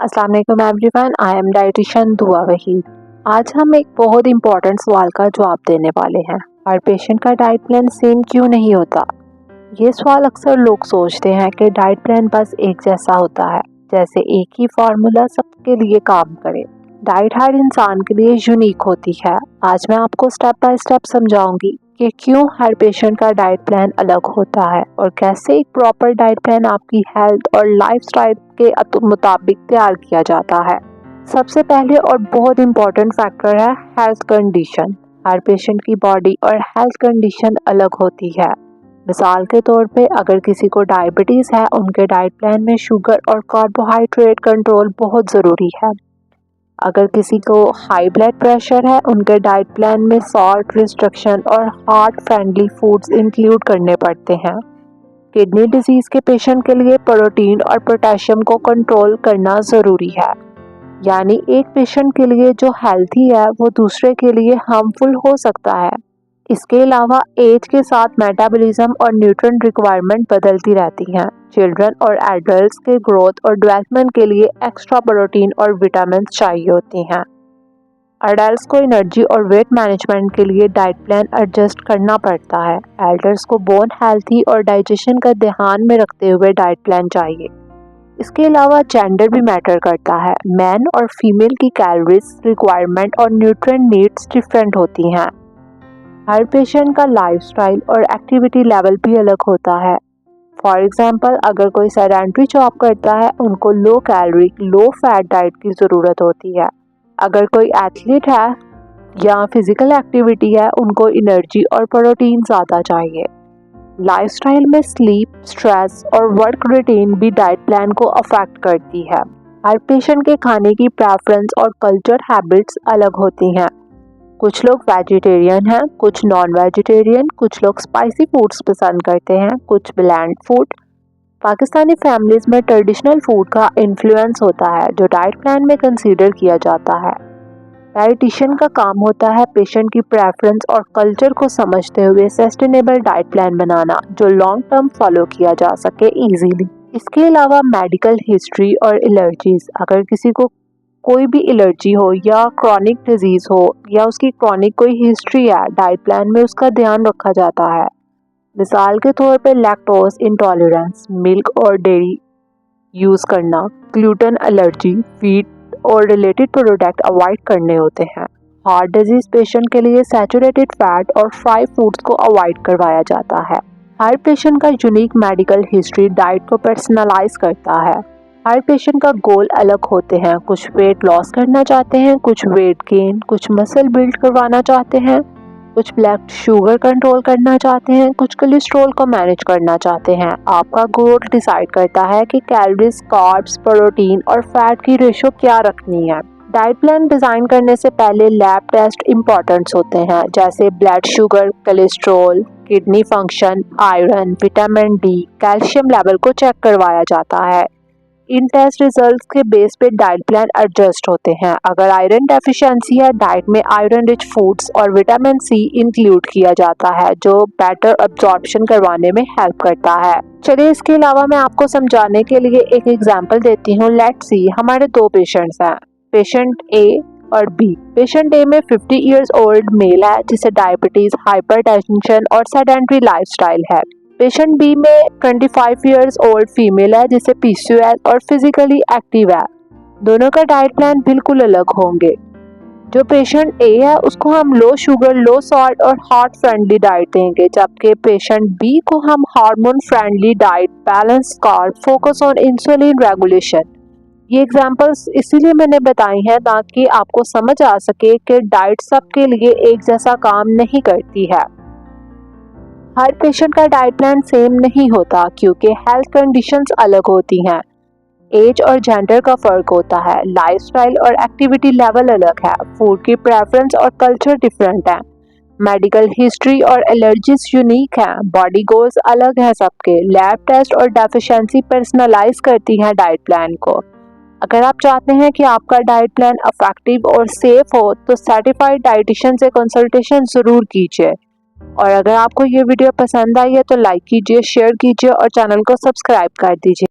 अस्सलाम वालेकुम everyone, I am dietitian दुआ वहीद। आज हम एक बहुत इम्पोर्टेंट सवाल का जवाब देने वाले हैं। हर पेशेंट का डाइट प्लान सेम क्यों नहीं होता? ये सवाल अक्सर लोग सोचते हैं कि डाइट प्लान बस एक जैसा होता है, जैसे एक ही फार्मूला सबके लिए काम करे। डाइट हर इंसान के लिए यूनिक होती है। आज मैं आपको स्टेप बाय स्टेप समझाऊंगी कि क्यों हर पेशेंट का डाइट प्लान अलग होता है और कैसे एक प्रॉपर डाइट प्लान आपकी हेल्थ और लाइफस्टाइल के मुताबिक तैयार किया जाता है। सबसे पहले और बहुत इम्पोर्टेंट फैक्टर है हेल्थ कंडीशन। हर पेशेंट की बॉडी और हेल्थ कंडीशन अलग होती है। मिसाल के तौर पे अगर किसी को डायबिटीज़ है, उनके डाइट प्लान में शुगर और कार्बोहाइड्रेट कंट्रोल बहुत ज़रूरी है। अगर किसी को हाई ब्लड प्रेशर है, उनके डाइट प्लान में सॉल्ट रिस्ट्रिक्शन और हार्ट फ्रेंडली फूड्स इंक्लूड करने पड़ते हैं। किडनी डिजीज़ के पेशेंट के लिए प्रोटीन और पोटेशियम को कंट्रोल करना ज़रूरी है। यानी एक पेशेंट के लिए जो हेल्थी है वो दूसरे के लिए हार्मफुल हो सकता है। इसके अलावा एज के साथ मेटाबॉलिज्म और न्यूट्रिएंट रिक्वायरमेंट बदलती रहती हैं। चिल्ड्रन और एडल्ट्स के ग्रोथ और डेवलपमेंट के लिए एक्स्ट्रा प्रोटीन और विटामिन चाहिए होती हैं। एडल्ट्स को एनर्जी और वेट मैनेजमेंट के लिए डाइट प्लान एडजस्ट करना पड़ता है। एल्डर्स को बोन हेल्थी और डाइजेशन का ध्यान में रखते हुए डाइट प्लान चाहिए। इसके अलावा जेंडर भी मैटर करता है। मैन और फीमेल की कैलोरीज रिक्वायरमेंट और न्यूट्रिएंट नीड्स डिफरेंट होती हैं। हर पेशेंट का लाइफस्टाइल और एक्टिविटी लेवल भी अलग होता है। फॉर एग्जांपल, अगर कोई सेडेंटरी जॉब करता है, उनको low calorie low fat diet की ज़रूरत होती है। अगर कोई एथलीट है या फिजिकल एक्टिविटी है, उनको एनर्जी और प्रोटीन ज़्यादा चाहिए। लाइफस्टाइल में स्लीप, स्ट्रेस और वर्क रूटीन भी डाइट प्लान को अफेक्ट करती है। हर पेशेंट के खाने की प्रेफरेंस और कल्चर हैबिट्स अलग होती हैं। कुछ लोग वेजिटेरियन हैं, कुछ नॉन वेजिटेरियन, कुछ लोग स्पाइसी फूड्स पसंद करते हैं, कुछ ब्लैंड फूड। पाकिस्तानी फैमिलीज में ट्रेडिशनल फूड का इन्फ्लुएंस होता है जो डाइट प्लान में कंसीडर किया जाता है। डाइटिशियन का काम होता है पेशेंट की प्रेफरेंस और कल्चर को समझते हुए सस्टेनेबल डाइट प्लान बनाना जो लॉन्ग टर्म फॉलो किया जा सके इजीली। इसके अलावा मेडिकल हिस्ट्री और एलर्जीज, अगर किसी को कोई भी एलर्जी हो या क्रॉनिक डिजीज हो या उसकी क्रॉनिक कोई हिस्ट्री है, डाइट प्लान में उसका ध्यान रखा जाता है। मिसाल के तौर पे लैक्टोज इंटॉलरेंस, मिल्क और डेयरी यूज़ करना, ग्लूटेन एलर्जी, वीट और रिलेटेड प्रोडक्ट अवॉइड करने होते हैं। हार्ट डिजीज पेशेंट के लिए सैचुरेटेड फैट और फ्राई फूड्स को अवॉइड करवाया जाता है। हर पेशेंट का यूनिक मेडिकल हिस्ट्री डाइट को पर्सनलाइज करता है। हर पेशेंट का गोल अलग होते हैं। कुछ वेट लॉस करना चाहते हैं, कुछ वेट गेन, कुछ मसल बिल्ड करवाना चाहते हैं, कुछ ब्लड शुगर कंट्रोल करना चाहते हैं, कुछ कोलेस्ट्रॉल को मैनेज करना चाहते हैं। आपका गोल डिसाइड करता है कि कैलोरीज, कार्ब्स, प्रोटीन और फैट की रेशो क्या रखनी है। डाइट प्लान डिज़ाइन करने से पहले लैब टेस्ट इम्पॉर्टेंट होते हैं, जैसे blood sugar, cholesterol, kidney function, iron, vitamin D, calcium level को चेक करवाया जाता है। इन टेस्ट रिजल्ट्स के बेस पे डाइट प्लान एडजस्ट होते हैं। अगर आयरन डेफिशिएंसी है, डाइट में आयरन रिच फूड्स और विटामिन सी इंक्लूड किया जाता है जो बेटर अब्जॉर्प्शन करवाने में हेल्प करता है। चलिए, इसके अलावा मैं आपको समझाने के लिए एक एग्जांपल देती हूँ। लेट्स सी, हमारे दो पेशेंट्स हैं, पेशेंट ए और बी। पेशेंट ए में 50 इयर्स ओल्ड मेल है जिसे डायबिटीज, हाइपरटेंशन और सेडेंटरी लाइफस्टाइल है। पेशेंट बी में 25 इयर्स ओल्ड फीमेल है जिसे पीसीओएस और फिजिकली एक्टिव है। दोनों का डाइट प्लान बिल्कुल अलग होंगे। जो पेशेंट ए है उसको हम लो शुगर, लो सॉल्ट और हार्ट फ्रेंडली डाइट देंगे, जबकि पेशेंट बी को हम hormone friendly diet, balance carb, focus on insulin regulation. ये एग्जांपल्स इसीलिए मैंने बताई हैं ताकि आपको समझ आ सके कि डाइट सबके लिए एक जैसा काम नहीं करती है। हर पेशेंट का डाइट प्लान सेम नहीं होता क्योंकि हेल्थ कंडीशंस अलग होती हैं। एज और जेंडर का फर्क होता है, लाइफस्टाइल और एक्टिविटी लेवल अलग है, फूड की प्रेफरेंस और कल्चर डिफरेंट है, मेडिकल हिस्ट्री और एलर्जीज यूनिक हैं, बॉडी गोल्स अलग हैं सबके, लैब टेस्ट और डेफिशिएंसी पर्सनलाइज करती हैं डाइट प्लान को। अगर आप चाहते हैं कि आपका डाइट प्लान इफेक्टिव और सेफ हो तो सर्टिफाइड डाइटिशियन से कंसल्टेशन ज़रूर कीजिए। और अगर आपको ये वीडियो पसंद आई है तो लाइक कीजिए, शेयर कीजिए और चैनल को सब्सक्राइब कर दीजिए।